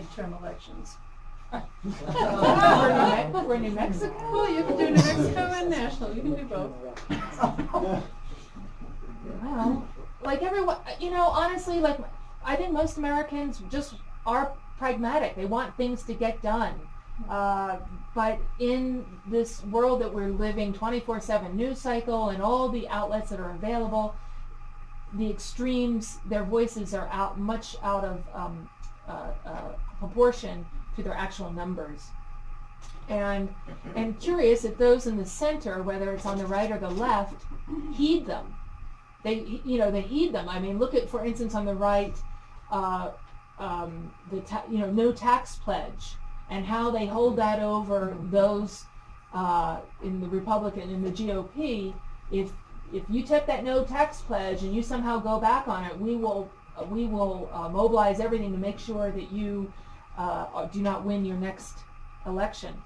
midterm elections. For New Mexico? Well, you can do New Mexico and national. You can do both. Well, like everyone, honestly, like I think most Americans just are pragmatic. They want things to get done. But in this world that we're living, 24/7 news cycle and all the outlets that are available, the extremes, their voices are much out of proportion to their actual numbers. And curious if those in the center, whether it's on the right or the left, heed them. They heed them. I mean, look at, for instance, on the right, no tax pledge, and how they hold that over those in the Republican, in the GOP. If you take that no tax pledge and you somehow go back on it, we will mobilize everything to make sure that you do not win your next election.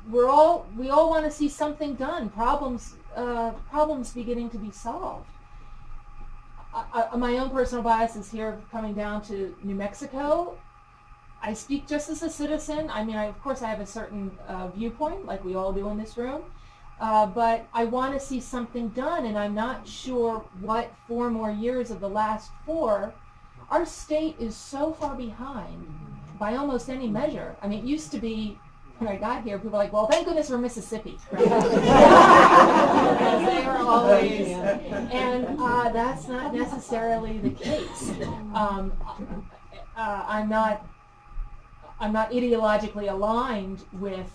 We all want to see something done. Problems beginning to be solved. My own personal bias is here coming down to New Mexico. I speak just as a citizen. I mean, of course I have a certain viewpoint, like we all do in this room, but I want to see something done, and I'm not sure what 4 more years of the last 4. Our state is so far behind by almost any measure. I mean, it used to be, when I got here, people were like, well, thank goodness we're Mississippi. Because they are always, and that's not necessarily the case. I'm not ideologically aligned with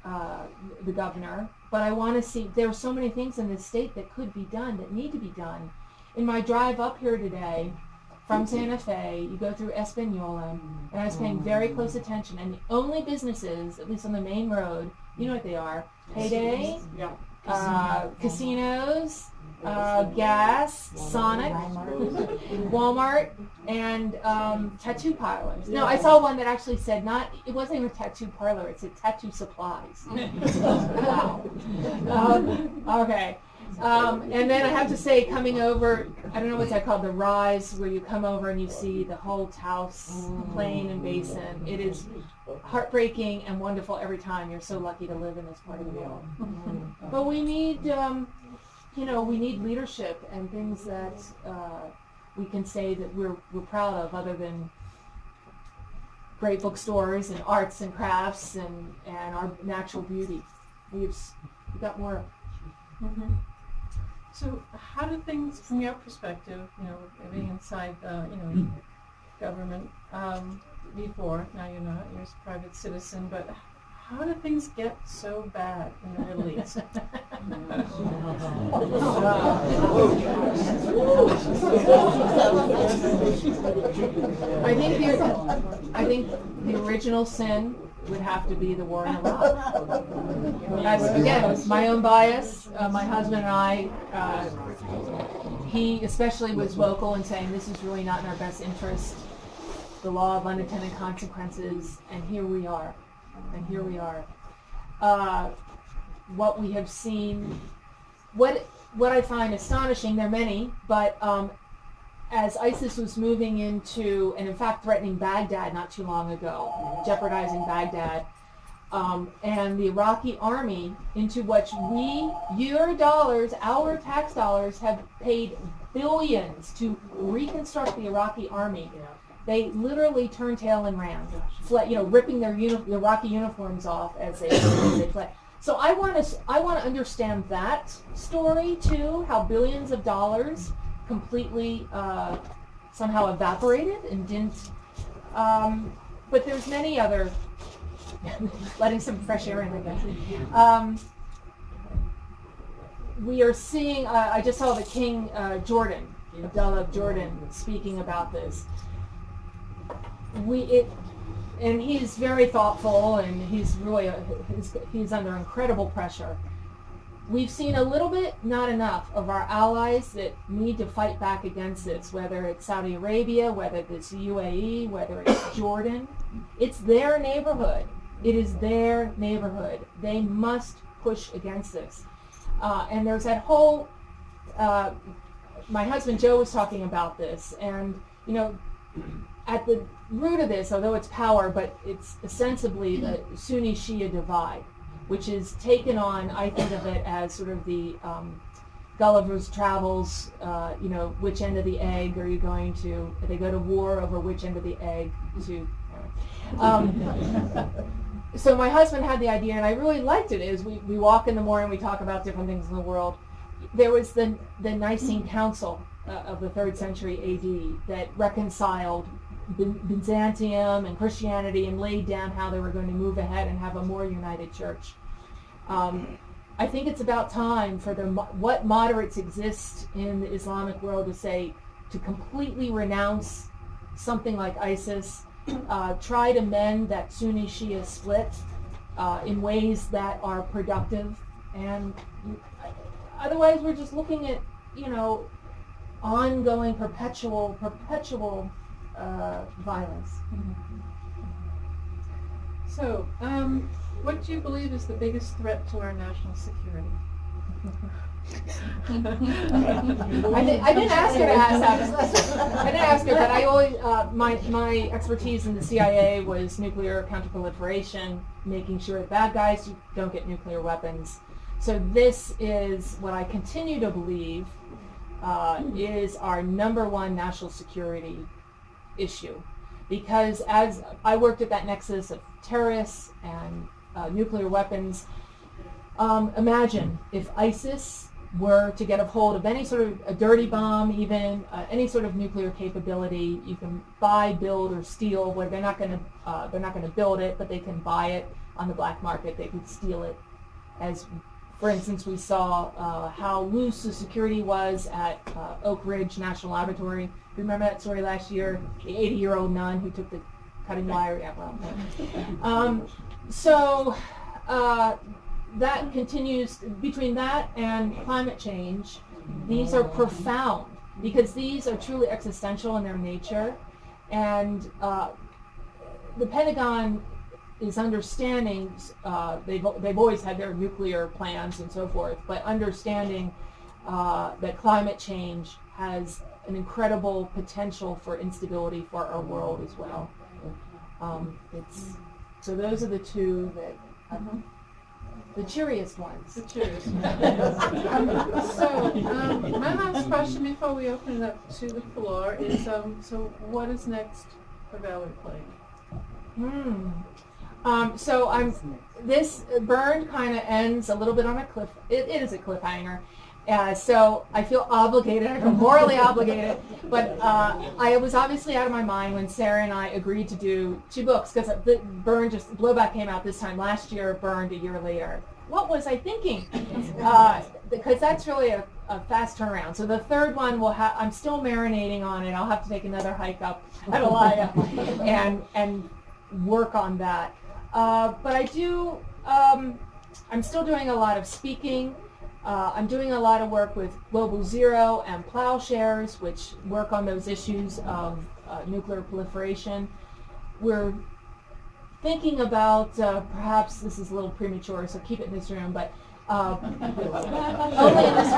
the governor, but I want to see, there are so many things in this state that could be done, that need to be done. In my drive up here today, from Santa Fe, you go through Espanola, and I was paying very close attention, and the only businesses, at least on the main road, you know what they are: Payday, casinos, gas, Sonic, Walmart, and tattoo parlors. No, I saw one that actually said it wasn't even a tattoo parlor, it said tattoo supplies. Wow. Okay. And then I have to say, coming over, I don't know what's that called, the rise, where you come over and you see the whole Taos plain and basin. It is heartbreaking and wonderful every time. You're so lucky to live in this part of the world. But we need, we need leadership and things that we can say that we're proud of, other than great bookstores and arts and crafts and our natural beauty. We've got more. Mm-hmm. So how do things, from your perspective, being inside, government before, now you're not, you're a private citizen, but how do things get so bad in the Middle East? I think the original sin would have to be the war in Iraq. Again, my own bias. My husband and I, he especially was vocal in saying this is really not in our best interest, the law of unintended consequences, and here we are. What we have seen, what I find astonishing, there are many, but as ISIS was moving into, and in fact threatening Baghdad not too long ago, jeopardizing Baghdad, and the Iraqi army, into which your dollars, our tax dollars, have paid billions to reconstruct the Iraqi army. They literally turned tail and ran, fled, ripping their Iraqi uniforms off as they fled. So I want to understand that story too, how billions of dollars completely somehow evaporated and didn't. But there's many other, letting some fresh air in, I guess. We are seeing, I just saw the King Jordan, Abdullah of Jordan, speaking about this. And he's very thoughtful, and he's really he's under incredible pressure. We've seen a little bit, not enough, of our allies that need to fight back against this, whether it's Saudi Arabia, whether it's UAE, whether it's Jordan. It's their neighborhood. It is their neighborhood. They must push against this. And there's that whole, my husband Joe was talking about this, and at the root of this, although it's power, but it's ostensibly the Sunni-Shia divide, which is taken on, I think of it as sort of the Gulliver's Travels, which end of the egg are you going to, they go to war over which end of the egg to, so my husband had the idea, and I really liked it, is we walk in the morning, we talk about different things in the world. There was the Nicene Council of the 3rd century AD that reconciled Byzantium and Christianity and laid down how they were going to move ahead and have a more united church. I think it's about time for what moderates exist in the Islamic world to completely renounce something like ISIS, try to mend that Sunni-Shia split in ways that are productive, and otherwise we're just looking at, ongoing, perpetual violence. So, what do you believe is the biggest threat to our national security? I didn't ask her to ask that. I didn't ask her, but I always my expertise in the CIA was nuclear counterproliferation, making sure that bad guys don't get nuclear weapons. So this is what I continue to believe is our number one national security issue, because as I worked at that nexus of terrorists and nuclear weapons, imagine if ISIS were to get a hold of any sort of a dirty bomb, even any sort of nuclear capability. You can buy, build, or steal. Where they're not going to build it, but they can buy it on the black market. They could steal it. As, for instance, we saw how loose the security was at Oak Ridge National Laboratory. Remember that story last year? The 80-year-old nun who took the cutting wire. Yeah, well. That continues. Between that and climate change, these are profound, because these are truly existential in their nature, and the Pentagon is understanding, they've always had their nuclear plans and so forth, but understanding that climate change has an incredible potential for instability for our world as well. So those are the two that, the cheeriest ones. The cheeriest ones. My last question before we open it up to the floor is, so what is next for Valerie Plame? This Burned kind of ends a little bit on a cliff. It is a cliffhanger. So I feel obligated, I feel morally obligated, but I was obviously out of my mind when Sarah and I agreed to do 2 books, because Blowback came out this time last year, Burned a year later. What was I thinking? Because that's really a fast turnaround. So the third one I'm still marinating on it. I'll have to take another hike up Himalaya and work on that. But I do, I'm still doing a lot of speaking. I'm doing a lot of work with Global Zero and Plowshares, which work on those issues of nuclear proliferation. We're thinking about, perhaps this is a little premature, so keep it in this room, but only in this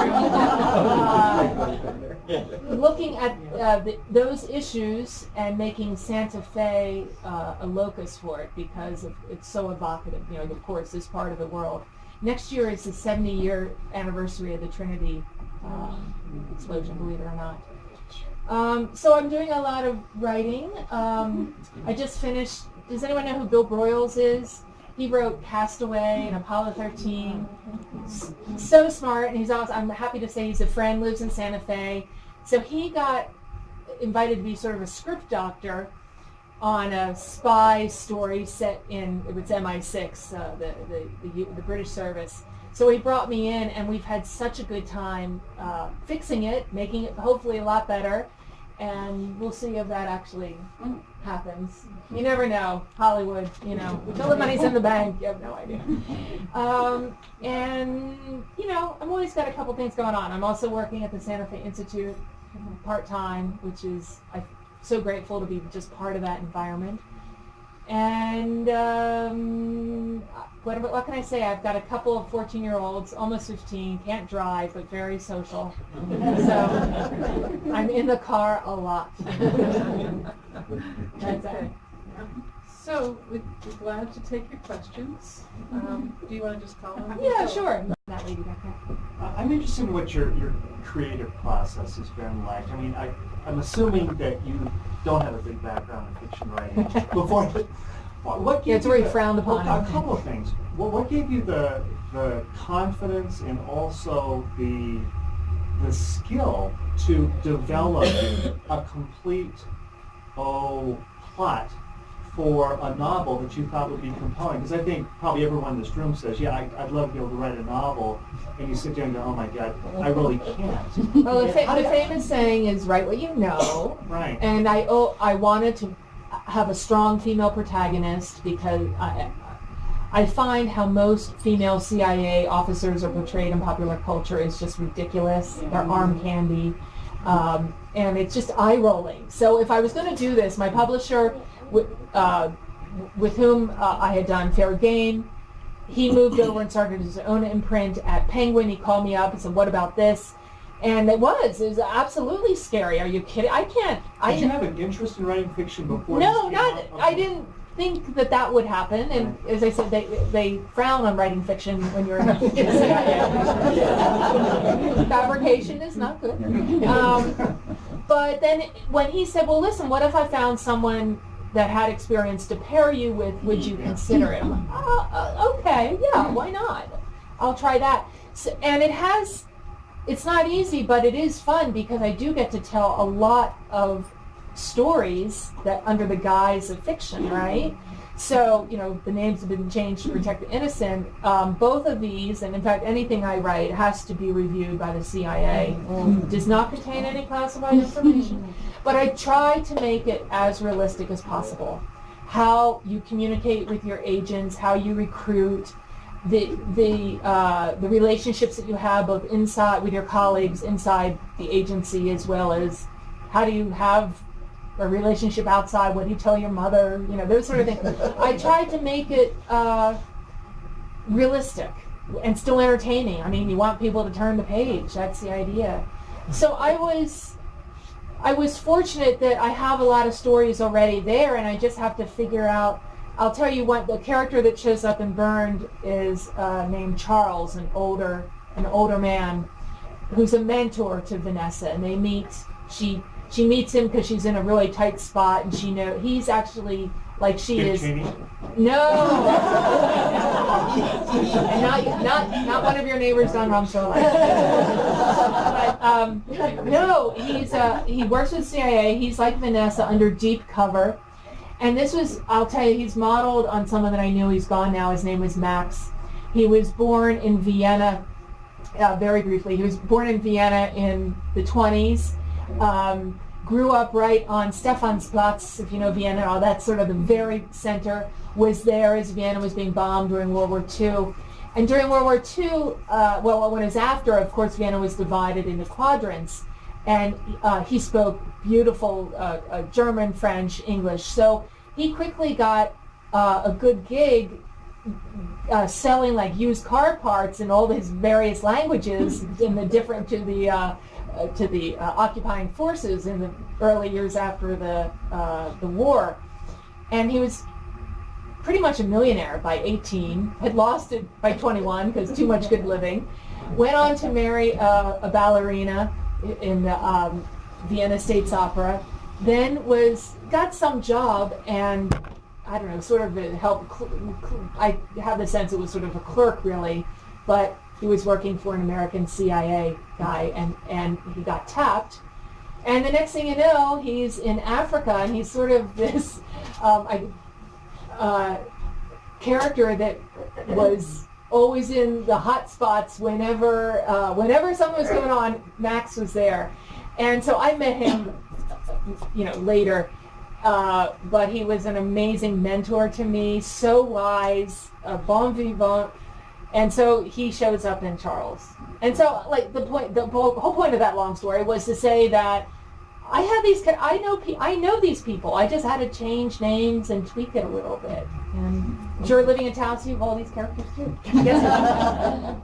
room, looking at those issues and making Santa Fe a locus for it, because it's so evocative, of course, this part of the world. Next year is the 70-year anniversary of the Trinity explosion, believe it or not. So I'm doing a lot of writing. I just finished, does anyone know who Bill Broyles is? He wrote Castaway and Apollo 13. So smart, and I'm happy to say he's a friend, lives in Santa Fe. So he got invited to be sort of a script doctor on a spy story set in, it was MI6, the British service. So he brought me in, and we've had such a good time fixing it, making it hopefully a lot better, and we'll see if that actually happens. You never know, Hollywood, until the money's in the bank, you have no idea. And, I've always got a couple things going on. I'm also working at the Santa Fe Institute part-time, which is, I'm so grateful to be just part of that environment. And what can I say? I've got a couple of 14-year-olds, almost 15, can't drive, but very social. So I'm in the car a lot. That's Okay. it. So we're glad to take your questions. Do you want to just call them? Yeah, sure. That lady back there. I'm interested in what your creative process has been like. I mean, I'm assuming that you don't have a big background in fiction writing. Before, what gave Yeah, it's very you frowned upon. A couple of things. What gave you the confidence and also the skill to develop a complete plot for a novel that you thought would be compelling? Because I think probably everyone in this room says, yeah, I'd love to be able to write a novel, and you sit there and go, oh my God, I really can't. Well, the famous saying is write what you know. Right. And I wanted to have a strong female protagonist because I find how most female CIA officers are portrayed in popular culture is just ridiculous. They're arm candy. And it's just eye-rolling. So if I was going to do this, my publisher, with whom I had done Fair Game, he moved over and started his own imprint at Penguin. He called me up and said, what about this? And it was absolutely scary. Are you kidding? Did you have an interest in writing fiction before? No, this came out? I didn't think that would happen. And as I said, they frown on writing fiction when you're in the CIA. Fabrication is not good. But then when he said, well, listen, what if I found someone that had experience to pair you with, would you consider it? I'm like, okay, yeah, why not? I'll try that. So, and it's not easy, but it is fun because I do get to tell a lot of stories that under the guise of fiction, right? So, the names have been changed to protect the innocent. Both of these, and in fact anything I write, has to be reviewed by the CIA. It does not contain any classified information. But I try to make it as realistic as possible. How you communicate with your agents, how you recruit, the relationships that you have both inside with your colleagues inside the agency, as well as how do you have a relationship outside, what do you tell your mother, those sort of things. I tried to make it realistic and still entertaining. I mean, you want people to turn the page, that's the idea. So I was fortunate that I have a lot of stories already there, and I just have to figure out. I'll tell you what, the character that shows up in Burned is named Charles, an older man who's a mentor to Vanessa, and they meet. She meets him because she's in a really tight spot, and he's actually like she Dick is. Cheney? No, and not one of your neighbors on Rumsfeld. But no, he works with CIA. He's like Vanessa under deep cover. And this was, I'll tell you, he's modeled on someone that I knew. He's gone now. His name was Max. He was born in Vienna, very briefly. He was born in Vienna in the 1920s. Grew up right on Stephansplatz, if you know Vienna, all that sort of the very center, was there as Vienna was being bombed during World War II. And during World War II, when it was after, of course, Vienna was divided into quadrants. And he spoke beautiful German, French, English. So he quickly got a good gig selling like used car parts in all his various languages in the different to the occupying forces in the early years after the war. And he was pretty much a millionaire by 18, had lost it by 21 because too much good living, went on to marry a ballerina in the Vienna States Opera, then got some job and I don't know, sort of helped. I have the sense it was sort of a clerk really, but he was working for an American CIA guy and he got tapped. And the next thing you know, he's in Africa and he's sort of this character that was always in the hot spots whenever something was going on. Max was there, and so I met him, later. But he was an amazing mentor to me, so wise, bon vivant, and so he shows up in Charles. And so, like the whole point of that long story was to say that I know these people. I just had to change names and tweak it a little bit. And sure, living in Taos, you have all these characters too. Yes.